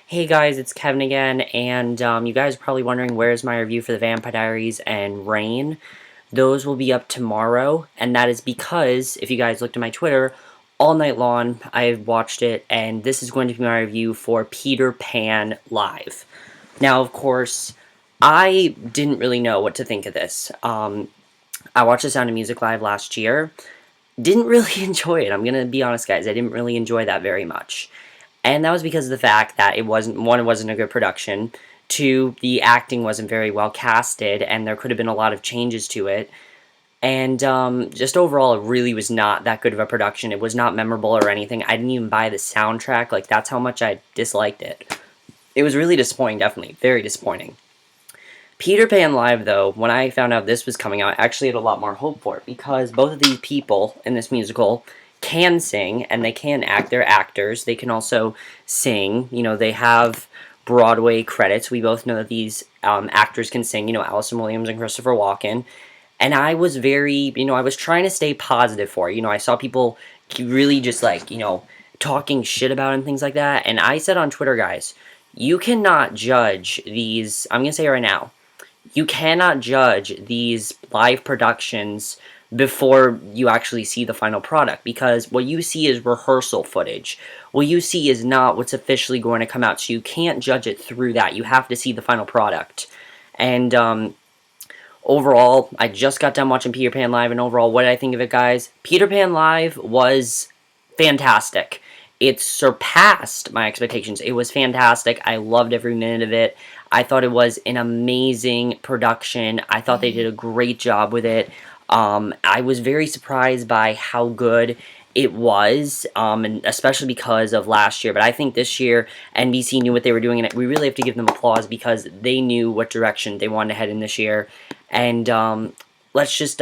Hey guys, it's Kevin again, and you guys are probably wondering where's my review for the Vampire Diaries and Rain. Those will be up tomorrow, and that is because, if you guys looked at my Twitter, all night long I've watched it, and this is going to be my review for Peter Pan Live. Now, of course, I didn't really know what to think of this. I watched The Sound of Music live last year. Didn't really enjoy it, I'm gonna be honest guys, I didn't really enjoy that very much. And that was because of the fact that it wasn't a good production. Two, the acting wasn't very well casted, and there could have been a lot of changes to it. And just overall, it really was not that good of a production. It was not memorable or anything. I didn't even buy the soundtrack. Like, that's how much I disliked it. It was really disappointing, definitely. Very disappointing. Peter Pan Live, though, when I found out this was coming out, I actually had a lot more hope for it, because both of these people in this musical can sing, and they can act. They're actors. They can also sing. You know, they have Broadway credits. We both know that these actors can sing, Allison Williams and Cristopher Walken. And I was I was trying to stay positive for it. I saw people really just, talking shit about it and things like that. And I said on Twitter, guys, you cannot judge these, I'm going to say it right now, you cannot judge these live productions before you actually see the final product, because what you see is rehearsal footage. What you see is not what's officially going to come out, so you can't judge it through that. You have to see the final product. And overall, I just got done watching Peter Pan Live, and overall, what did I think of it, guys? Peter Pan Live was fantastic. It surpassed my expectations. It was fantastic. I loved every minute of it. I thought it was an amazing production. I thought they did a great job with it. I was very surprised by how good it was, and especially because of last year. But I think this year, NBC knew what they were doing, and we really have to give them applause because they knew what direction they wanted to head in this year. And let's just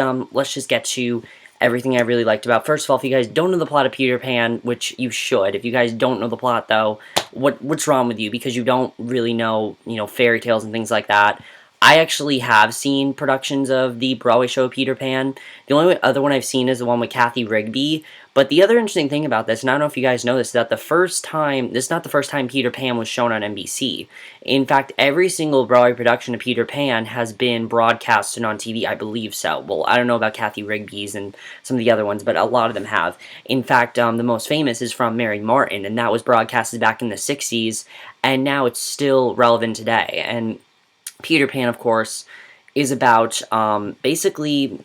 get to everything I really liked about. First of all, if you guys don't know the plot of Peter Pan, which you should, if you guys don't know the plot though, what's wrong with you? Because you don't really know, fairy tales and things like that. I actually have seen productions of the Broadway show Peter Pan. The only other one I've seen is the one with Kathy Rigby. But the other interesting thing about this, and I don't know if you guys know this, is that this is not the first time Peter Pan was shown on NBC. In fact, every single Broadway production of Peter Pan has been broadcasted on TV, I believe so. Well, I don't know about Kathy Rigby's and some of the other ones, but a lot of them have. In fact, the most famous is from Mary Martin, and that was broadcasted back in the 60s, and now it's still relevant today. And Peter Pan, of course, is about basically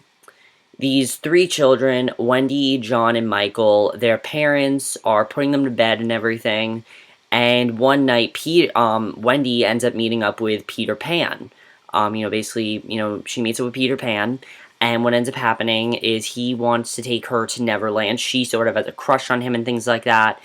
these three children, Wendy, John, and Michael. Their parents are putting them to bed and everything, and one night Wendy ends up meeting up with Peter Pan. Basically, she meets up with Peter Pan, and what ends up happening is he wants to take her to Neverland. She sort of has a crush on him and things like that.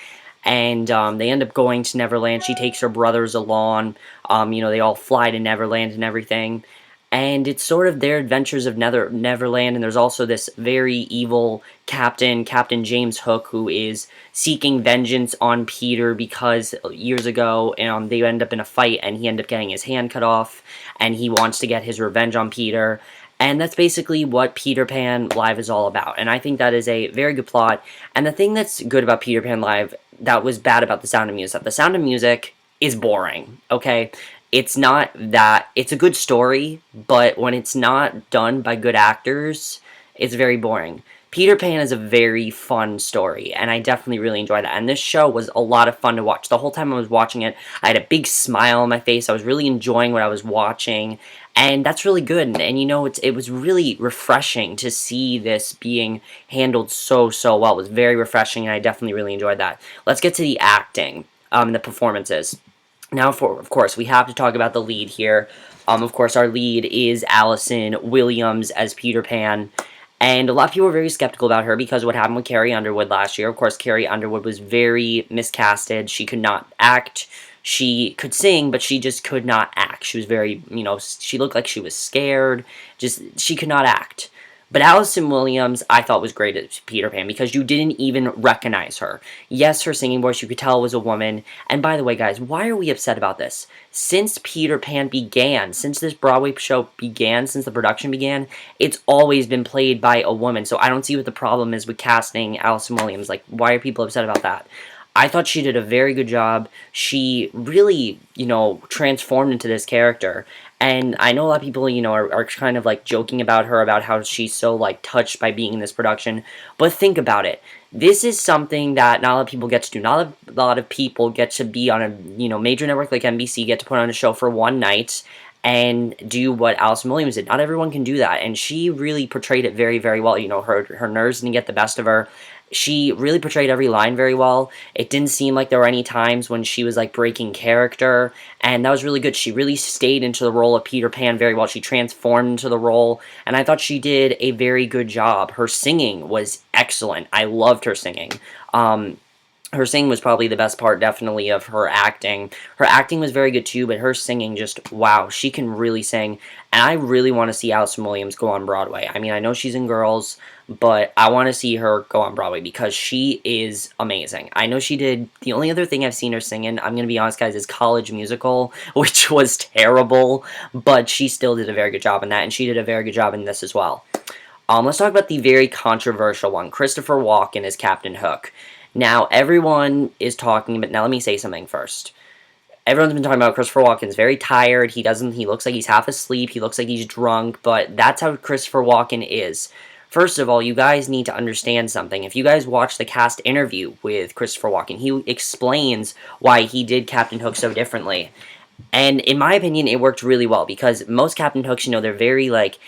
And they end up going to Neverland. She takes her brothers along. They all fly to Neverland and everything. And it's sort of their adventures of Neverland. And there's also this very evil captain, Captain James Hook, who is seeking vengeance on Peter because years ago they end up in a fight and he ended up getting his hand cut off. And he wants to get his revenge on Peter. And that's basically what Peter Pan Live is all about. And I think that is a very good plot. And the thing that's good about Peter Pan Live that was bad about The Sound of Music, The Sound of Music is boring, okay? It's not that, it's a good story, but when it's not done by good actors, it's very boring. Peter Pan is a very fun story, and I definitely really enjoyed that. And this show was a lot of fun to watch. The whole time I was watching it, I had a big smile on my face. I was really enjoying what I was watching, and that's really good. And it was really refreshing to see this being handled so well. It was very refreshing, and I definitely really enjoyed that. Let's get to the acting, the performances. Now, of course, we have to talk about the lead here. Of course, our lead is Allison Williams as Peter Pan. And a lot of people were very skeptical about her because of what happened with Carrie Underwood last year. Of course, Carrie Underwood was very miscasted. She could not act. She could sing, but she just could not act. She was very, she looked like she was scared. She could not act. But Allison Williams, I thought was great as Peter Pan because you didn't even recognize her. Yes, her singing voice, you could tell was a woman. And by the way, guys, why are we upset about this? Since Peter Pan began, since this Broadway show began, since the production began, it's always been played by a woman. So I don't see what the problem is with casting Allison Williams. Like, why are people upset about that? I thought she did a very good job. She really, transformed into this character. And I know a lot of people, are kind of like joking about her, about how she's so like touched by being in this production. But think about it. This is something that not a lot of people get to do. Not a lot of people get to be on a, major network like NBC, get to put on a show for one night and do what Allison Williams did. Not everyone can do that, and she really portrayed it very, very well. Her nerves didn't get the best of her. She really portrayed every line very well. It didn't seem like there were any times when she was like breaking character, and that was really good. She really stayed into the role of Peter Pan very well. She transformed into the role, and I thought she did a very good job. Her singing was excellent. I loved her singing. Her singing was probably the best part, definitely, of her acting. Her acting was very good too, but her singing just, wow, she can really sing. And I really want to see Allison Williams go on Broadway. I mean, I know she's in Girls, but I want to see her go on Broadway because she is amazing. I know she did, the only other thing I've seen her sing in, I'm going to be honest, guys, is College Musical, which was terrible, but she still did a very good job in that, and she did a very good job in this as well. Let's talk about the very controversial one, Cristopher Walken as Captain Hook. Now, everyone is talking, but now let me say something first. Everyone's been talking about Cristopher Walken's very tired. He looks like he's half asleep. He looks like he's drunk, but that's how Cristopher Walken is. First of all, you guys need to understand something. If you guys watch the cast interview with Cristopher Walken, he explains why he did Captain Hook so differently. And in my opinion, it worked really well because most Captain Hooks, they're very, like,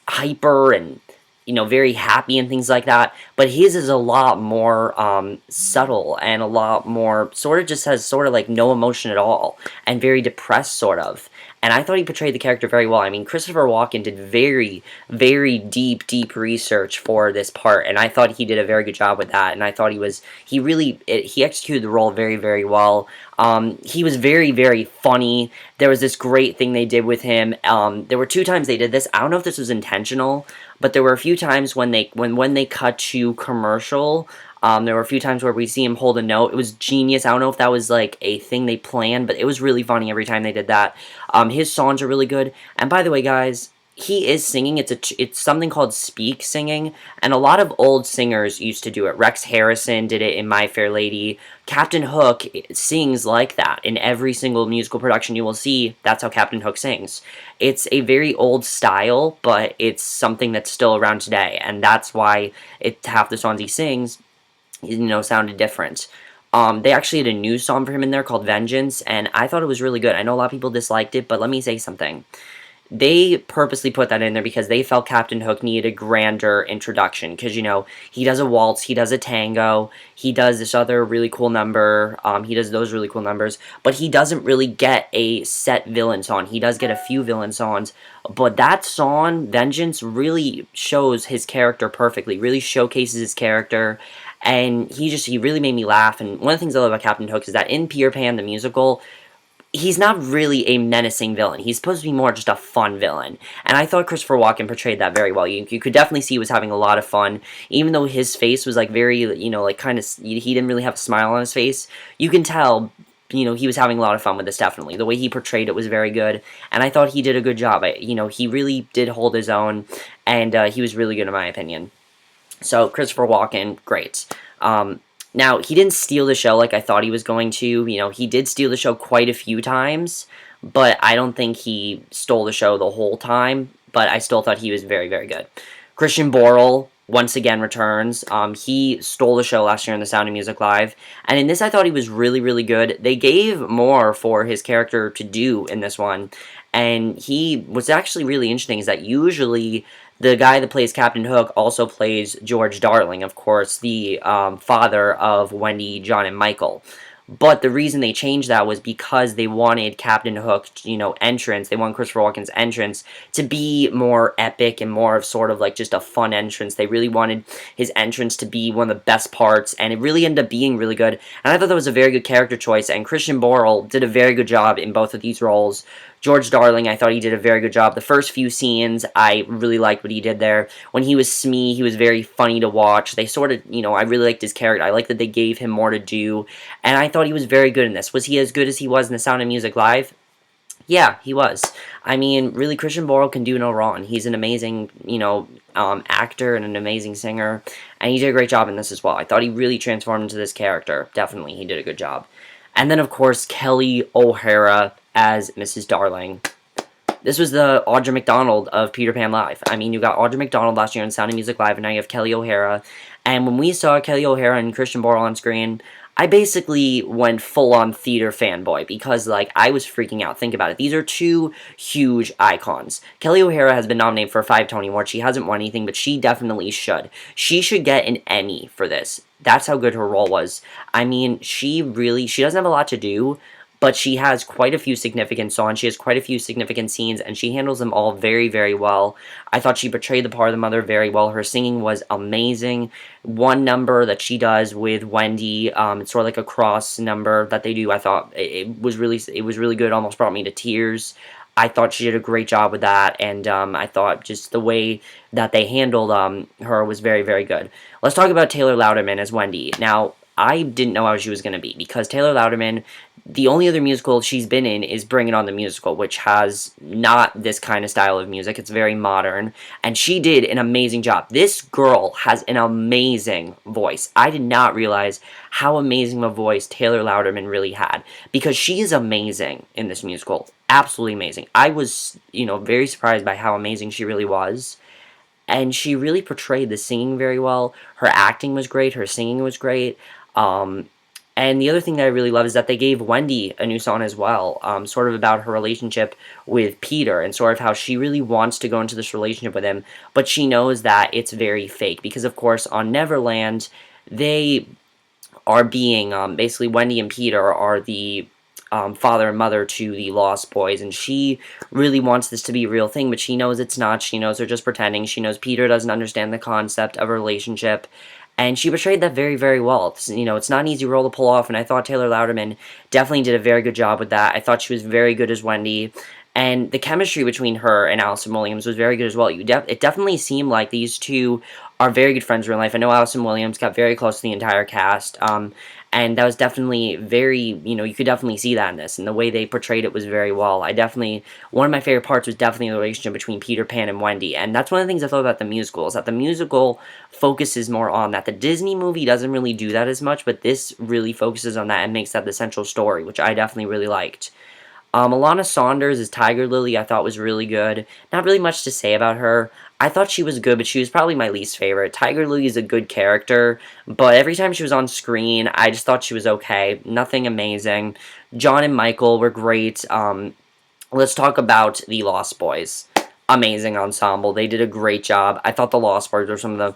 hyper and, very happy and things like that. But his is a lot more subtle and a lot more, sort of just has sort of like no emotion at all and very depressed sort of. And I thought he portrayed the character very well. I mean, Cristopher Walken did very, very deep research for this part, and I thought he did a very good job with that. And I thought he executed the role very, very well. He was very, very funny. There was this great thing they did with him. There were 2 times they did this. I don't know if this was intentional, but there were a few times when they cut to commercial. There were a few times where we see him hold a note. It was genius. I don't know if that was like a thing they planned, but it was really funny every time they did that. His songs are really good. And by the way, guys, he is singing. It's something called speak singing, and a lot of old singers used to do it. Rex Harrison did it in My Fair Lady. Captain Hook sings like that in every single musical production you will see. That's how Captain Hook sings. It's a very old style, but it's something that's still around today, and that's why half the songs he sings, sounded different. They actually had a new song for him in there called Vengeance, and I thought it was really good. I know a lot of people disliked it, but let me say something. They purposely put that in there because they felt Captain Hook needed a grander introduction. Because, he does a waltz, he does a tango, he does this other really cool number, he does those really cool numbers, but he doesn't really get a set villain song. He does get a few villain songs, but that song, Vengeance, really shows his character perfectly, really showcases his character, and he really made me laugh. And one of the things I love about Captain Hook is that in Peter Pan the musical, he's not really a menacing villain. He's supposed to be more just a fun villain. And I thought Cristopher Walken portrayed that very well. You could definitely see he was having a lot of fun. Even though his face was like very, like kind of, he didn't really have a smile on his face. You can tell, he was having a lot of fun with this, definitely. The way he portrayed it was very good. And I thought he did a good job. He really did hold his own. And he was really good in my opinion. So, Cristopher Walken, great. Now, he didn't steal the show like I thought he was going to. He did steal the show quite a few times, but I don't think he stole the show the whole time, but I still thought he was very, very good. Christian Borle, once again, returns. He stole the show last year in The Sound of Music Live, and in this I thought he was really, really good. They gave more for his character to do in this one, and he was actually really interesting, is that usually the guy that plays Captain Hook also plays George Darling, of course, the father of Wendy, John, and Michael. But the reason they changed that was because they wanted Captain Hook's, entrance, they wanted Christopher Walken's entrance to be more epic and more of sort of like just a fun entrance. They really wanted his entrance to be one of the best parts, and it really ended up being really good. And I thought that was a very good character choice, and Christian Borle did a very good job in both of these roles. George Darling, I thought he did a very good job. The first few scenes, I really liked what he did there. When he was Smee, he was very funny to watch. They sort of, I really liked his character. I liked that they gave him more to do, and I thought he was very good in this. Was he as good as he was in The Sound of Music Live? Yeah, he was. I mean, really, Christian Borle can do no wrong. He's an amazing, actor and an amazing singer, and he did a great job in this as well. I thought he really transformed into this character. Definitely, he did a good job. And then, of course, Kelli O'Hara as Mrs. Darling. This was the Audra McDonald of Peter Pan Live. I mean, you got Audra McDonald last year on Sound of Music Live, and now you have Kelli O'Hara. And when we saw Kelli O'Hara and Christian Borle on screen, I basically went full-on theater fanboy because, like, I was freaking out. Think about it. These are two huge icons. Kelli O'Hara has been nominated for 5 Tony Awards. She hasn't won anything, but she definitely should. She should get an Emmy for this. That's how good her role was. I mean, she doesn't have a lot to do, but she has quite a few significant songs, she has quite a few significant scenes, and she handles them all very, very well. I thought she portrayed the part of the mother very well. Her singing was amazing. One number that she does with Wendy, it's sort of like a cross number that they do, I thought it was really good, almost brought me to tears. I thought she did a great job with that, and I thought just the way that they handled her was very, very good. Let's talk about Taylor Louderman as Wendy. Now, I didn't know how she was going to be, because Taylor Louderman, the only other musical she's been in is Bring It On the Musical, which has not this kind of style of music. It's very modern, and she did an amazing job. This girl has an amazing voice. I did not realize how amazing a voice Taylor Louderman really had, because she is amazing in this musical. Absolutely amazing. I was, very surprised by how amazing she really was. And she really portrayed the singing very well. Her acting was great. Her singing was great. And the other thing that I really love is that they gave Wendy a new song as well, sort of about her relationship with Peter and sort of how she really wants to go into this relationship with him, but she knows that it's very fake because, of course, on Neverland, they are being, basically Wendy and Peter are the father and mother to the Lost Boys, and she really wants this to be a real thing, but she knows it's not. She knows they're just pretending. She knows Peter doesn't understand the concept of a relationship, and she portrayed that very, very well. It's not an easy role to pull off, and I thought Taylor Louderman definitely did a very good job with that. I thought she was very good as Wendy, and the chemistry between her and Allison Williams was very good as well. It definitely seemed like these two are very good friends in real life. I know Allison Williams got very close to the entire cast, and that was definitely very, you could definitely see that in this, and the way they portrayed it was very well. One of my favorite parts was definitely the relationship between Peter Pan and Wendy, and that's one of the things I thought about the musical, is that the musical focuses more on that. The Disney movie doesn't really do that as much, but this really focuses on that and makes that the central story, which I definitely really liked. Alana Saunders as Tigerlily I thought was really good. Not really much to say about her. I thought she was good, but she was probably my least favorite. Tigerlily is a good character, but every time she was on screen, I just thought she was okay. Nothing amazing. John and Michael were great. Let's talk about the Lost Boys. Amazing ensemble. They did a great job. I thought the Lost Boys were some of the,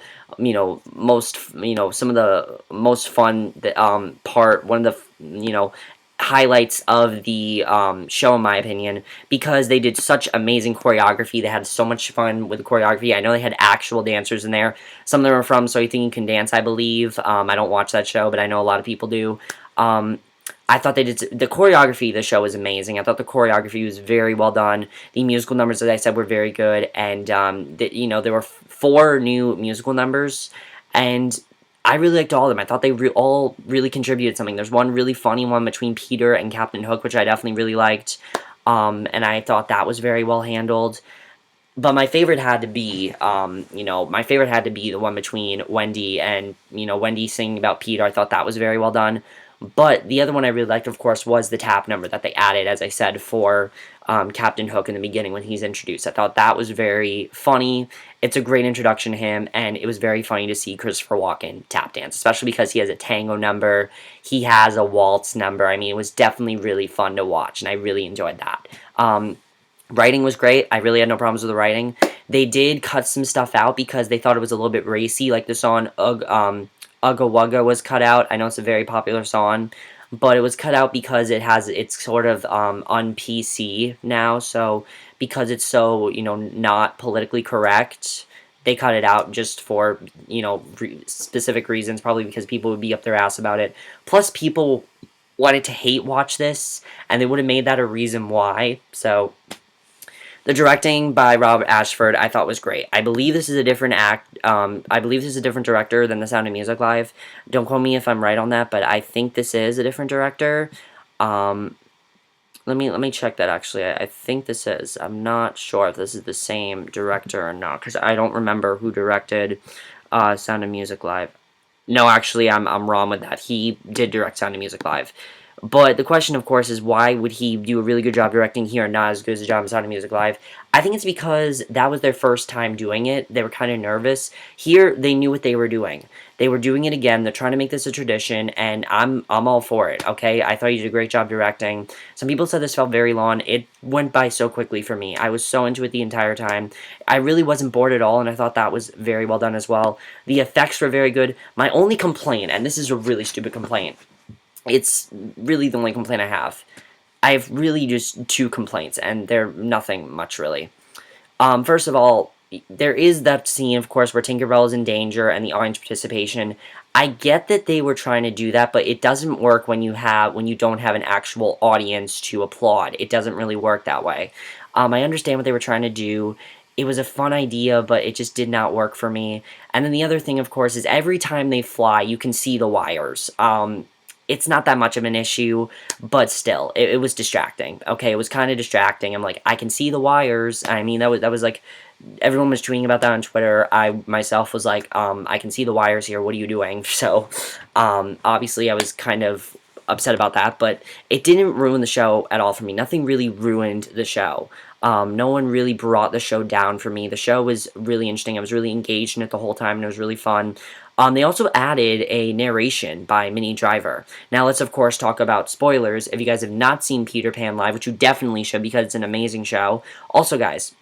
some of the most fun one of the, highlights of the show, in my opinion, because they did such amazing choreography. They had so much fun with the choreography. I know they had actual dancers in there. Some of them are from So You Think You Can Dance, I believe. I don't watch that show, but I know a lot of people do. I thought the choreography of the show was amazing. I thought the choreography was very well done. The musical numbers, as I said, were very good, and there were 4 new musical numbers, and I really liked all of them. I thought they all really contributed something. There's one really funny one between Peter and Captain Hook, which I definitely really liked, and I thought that was very well handled. But my favorite had to be, the one between Wendy and, Wendy singing about Peter. I thought that was very well done. But the other one I really liked, of course, was the tap number that they added, as I said, for Captain Hook in the beginning when he's introduced. I thought that was very funny. It's a great introduction to him, and it was very funny to see Christopher Walken tap dance, especially because he has a tango number. He has a waltz number. I mean, it was definitely really fun to watch, and I really enjoyed that. Writing was great. I really had no problems with the writing. They did cut some stuff out because they thought it was a little bit racy, like the song Ugga Wugga was cut out. I know it's a very popular song, but it was cut out because it's sort of on PC now, so because it's so, not politically correct, they cut it out just for, specific reasons, probably because people would be up their ass about it. Plus, people wanted to hate watch this, and they would have made that a reason why, so the directing by Rob Ashford I thought was great. I believe this is a different I believe this is a different director than The Sound of Music Live. Don't quote me if I'm right on that, but I think this is a different director. Let me check that, actually. I think this is. I'm not sure if this is the same director or not, because I don't remember who directed Sound of Music Live. No, actually, I'm wrong with that. He did direct Sound of Music Live. But the question, of course, is why would he do a really good job directing here and not as good as a job in Sound of Music Live? I think it's because that was their first time doing it. They were kind of nervous. Here, they knew what they were doing. They were doing it again. They're trying to make this a tradition, and I'm all for it, okay? I thought he did a great job directing. Some people said this felt very long. It went by so quickly for me. I was so into it the entire time. I really wasn't bored at all, and I thought that was very well done as well. The effects were very good. My only complaint, and this is a really stupid complaint, it's really the only complaint I have. I have really just two complaints, and they're nothing much, really. First of all, there is that scene, of course, where Tinkerbell is in danger and the audience participation. I get that they were trying to do that, but it doesn't work when you don't have an actual audience to applaud. It doesn't really work that way. I understand what they were trying to do. It was a fun idea, but it just did not work for me. And then the other thing, of course, is every time they fly, you can see the wires. It's not that much of an issue, but still, it was distracting. Okay, it was kind of distracting. I'm like, I can see the wires. I mean, that was like, everyone was tweeting about that on Twitter. I myself was like, I can see the wires here. What are you doing? So, obviously, I was kind of upset about that, but it didn't ruin the show at all for me. Nothing really ruined the show. No one really brought the show down for me. The show was really interesting. I was really engaged in it the whole time, and it was really fun. They also added a narration by Minnie Driver. Now, let's, of course, talk about spoilers. If you guys have not seen Peter Pan Live, which you definitely should because it's an amazing show. Also, guys,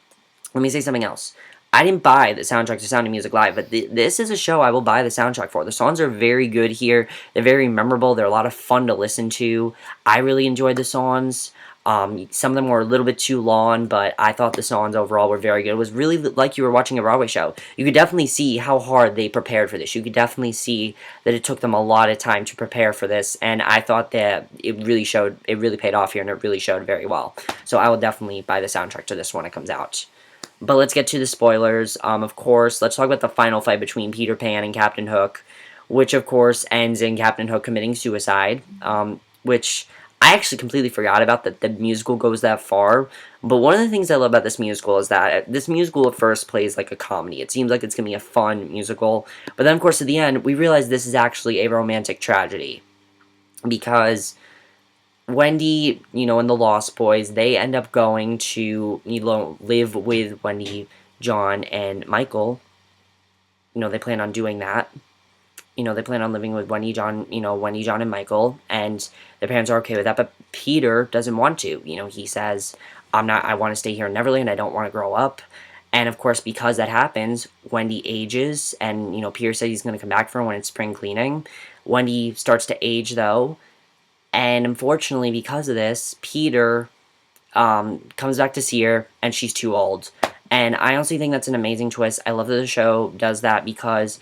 let me say something else. I didn't buy the soundtrack to Sound of Music Live, but this is a show I will buy the soundtrack for. The songs are very good here. They're very memorable. They're a lot of fun to listen to. I really enjoyed the songs. Some of them were a little bit too long, but I thought the songs overall were very good. It was really like you were watching a Broadway show. You could definitely see how hard they prepared for this. You could definitely see that it took them a lot of time to prepare for this, and I thought that it really paid off here, and it really showed very well. So I will definitely buy the soundtrack to this when it comes out. But let's get to the spoilers. Of course, let's talk about the final fight between Peter Pan and Captain Hook, which, of course, ends in Captain Hook committing suicide, which I actually completely forgot about that the musical goes that far. But one of the things I love about this musical is that this musical at first plays like a comedy. It seems like it's going to be a fun musical. But then, of course, at the end, we realize this is actually a romantic tragedy. Because Wendy, and the Lost Boys, they end up going to, live with Wendy, John, and Michael. They plan on doing that. They plan on living with Wendy, John, and Michael, and their parents are okay with that, but Peter doesn't want to. He says, I want to stay here in Neverland, I don't want to grow up. And, of course, because that happens, Wendy ages, and, Peter says he's going to come back for her when it's spring cleaning. Wendy starts to age, though, and unfortunately, because of this, Peter comes back to see her, and she's too old. And I honestly think that's an amazing twist. I love that the show does that because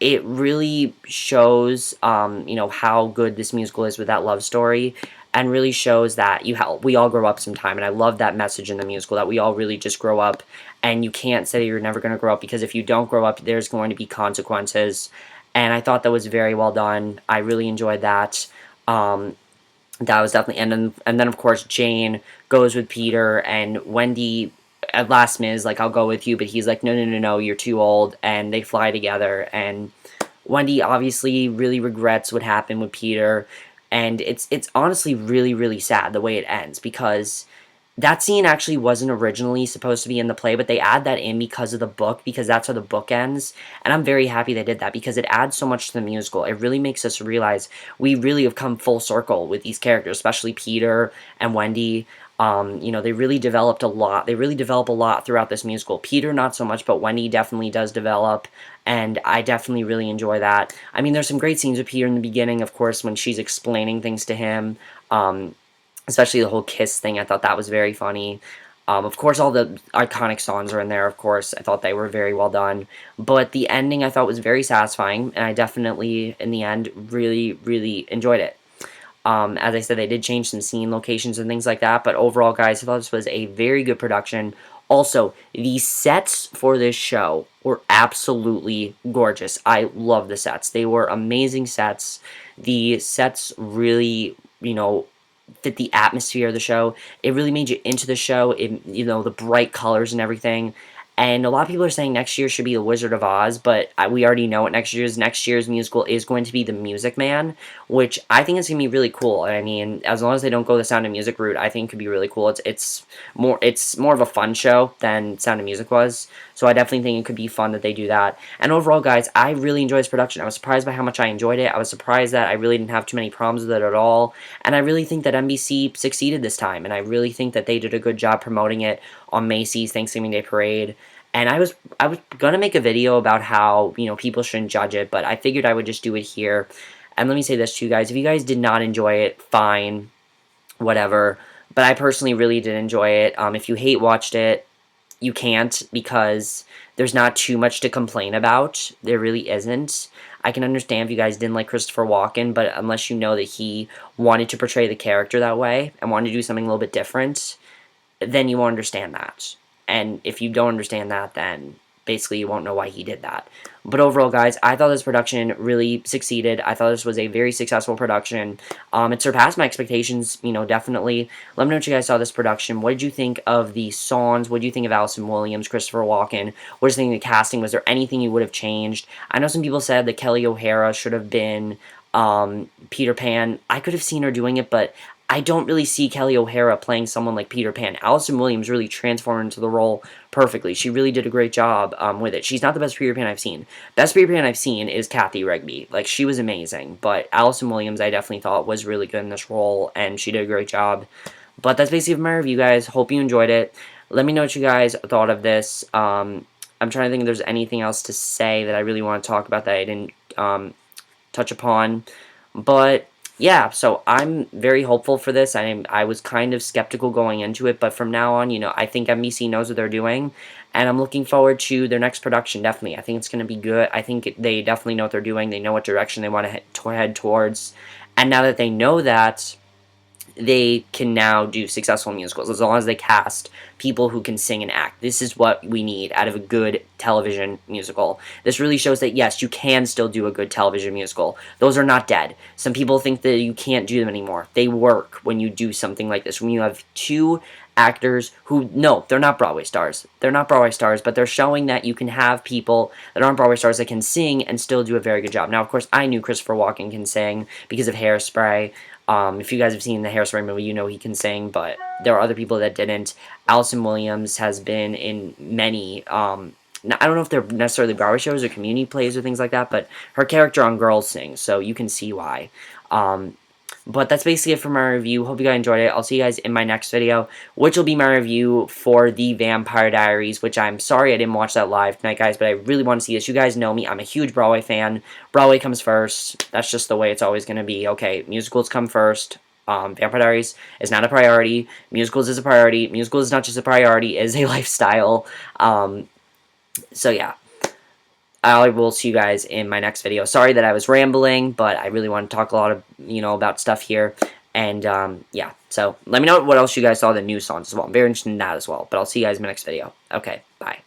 it really shows, how good this musical is with that love story, and really shows that we all grow up sometime. And I love that message in the musical, that we all really just grow up, and you can't say you're never going to grow up, because if you don't grow up, there's going to be consequences. And I thought that was very well done. I really enjoyed that. That was definitely, and then of course Jane goes with Peter, and Wendy at last minute is like, I'll go with you, but he's like, no, you're too old, and they fly together, and Wendy obviously really regrets what happened with Peter, and it's honestly really, really sad the way it ends, because that scene actually wasn't originally supposed to be in the play, but they add that in because of the book, because that's how the book ends, and I'm very happy they did that, because it adds so much to the musical. It really makes us realize we really have come full circle with these characters, especially Peter and Wendy. They really developed a lot. They really develop a lot throughout this musical. Peter, not so much, but Wendy definitely does develop, and I definitely really enjoy that. I mean, there's some great scenes with Peter in the beginning, of course, when she's explaining things to him, especially the whole kiss thing. I thought that was very funny. Of course, all the iconic songs are in there, of course. I thought they were very well done. But the ending I thought was very satisfying, and I definitely, in the end, really, really enjoyed it. As I said, they did change some scene locations and things like that, but overall, guys, I thought this was a very good production. Also, the sets for this show were absolutely gorgeous. I love the sets. They were amazing sets. The sets really, fit the atmosphere of the show. It really made you into the show. The bright colors and everything. And a lot of people are saying next year should be The Wizard of Oz, but we already know what next year's. Next year's musical is going to be The Music Man, which I think is going to be really cool. I mean, as long as they don't go the Sound of Music route, I think it could be really cool. It's more of a fun show than Sound of Music was, so I definitely think it could be fun that they do that. And overall, guys, I really enjoyed this production. I was surprised by how much I enjoyed it. I was surprised that I really didn't have too many problems with it at all, and I really think that NBC succeeded this time, and I really think that they did a good job promoting it on Macy's Thanksgiving Day Parade. And I was gonna make a video about how people shouldn't judge it, but I figured I would just do it here. And let me say this to you guys: if you guys did not enjoy it, fine, whatever. But I personally really did enjoy it. If you hate watched it, you can't, because there's not too much to complain about. There really isn't. I can understand if you guys didn't like Cristopher Walken, but unless you know that he wanted to portray the character that way and wanted to do something a little bit different, then you won't understand that. And if you don't understand that, then basically you won't know why he did that. But overall, guys, I thought this production really succeeded. I thought this was a very successful production. It surpassed my expectations, definitely. Let me know what you guys saw this production. What did you think of the songs? What did you think of Allison Williams, Christopher Walken? What did you think of the casting? Was there anything you would have changed? I know some people said that Kelli O'Hara should have been Peter Pan. I could have seen her doing it, but I don't really see Kelli O'Hara playing someone like Peter Pan. Allison Williams really transformed into the role perfectly. She really did a great job with it. She's not the best Peter Pan I've seen. Best Peter Pan I've seen is Kathy Rigby. Like, she was amazing. But Allison Williams, I definitely thought, was really good in this role, and she did a great job. But that's basically my review, guys. Hope you enjoyed it. Let me know what you guys thought of this. I'm trying to think if there's anything else to say that I really want to talk about that I didn't touch upon. But yeah, so I'm very hopeful for this. I was kind of skeptical going into it, but from now on, I think NBC knows what they're doing, and I'm looking forward to their next production, definitely. I think it's going to be good. I think they definitely know what they're doing. They know what direction they want to head towards, and now that they know that, they can now do successful musicals as long as they cast people who can sing and act. This is what we need out of a good television musical. This really shows that, yes, you can still do a good television musical. Those are not dead. Some people think that you can't do them anymore. They work when you do something like this. When you have two actors who, no, they're not Broadway stars. They're not Broadway stars, but they're showing that you can have people that aren't Broadway stars that can sing and still do a very good job. Now, of course, I knew Christopher Walken can sing because of Hairspray. If you guys have seen the Hairspray movie, you know he can sing, but there are other people that didn't. Allison Williams has been in many, I don't know if they're necessarily Broadway shows or community plays or things like that, but her character on Girls sings, so you can see why. But that's basically it for my review. Hope you guys enjoyed it. I'll see you guys in my next video, which will be my review for The Vampire Diaries, which I'm sorry I didn't watch that live tonight, guys, but I really want to see this. You guys know me. I'm a huge Broadway fan. Broadway comes first. That's just the way it's always going to be. Okay, musicals come first. Vampire Diaries is not a priority. Musicals is a priority. Musicals is not just a priority, it is a lifestyle. So yeah. I will see you guys in my next video. Sorry that I was rambling, but I really want to talk a lot of, about stuff here. And, yeah. So, let me know what else you guys saw the new songs as well. I'm very interested in that as well. But I'll see you guys in my next video. Okay, bye.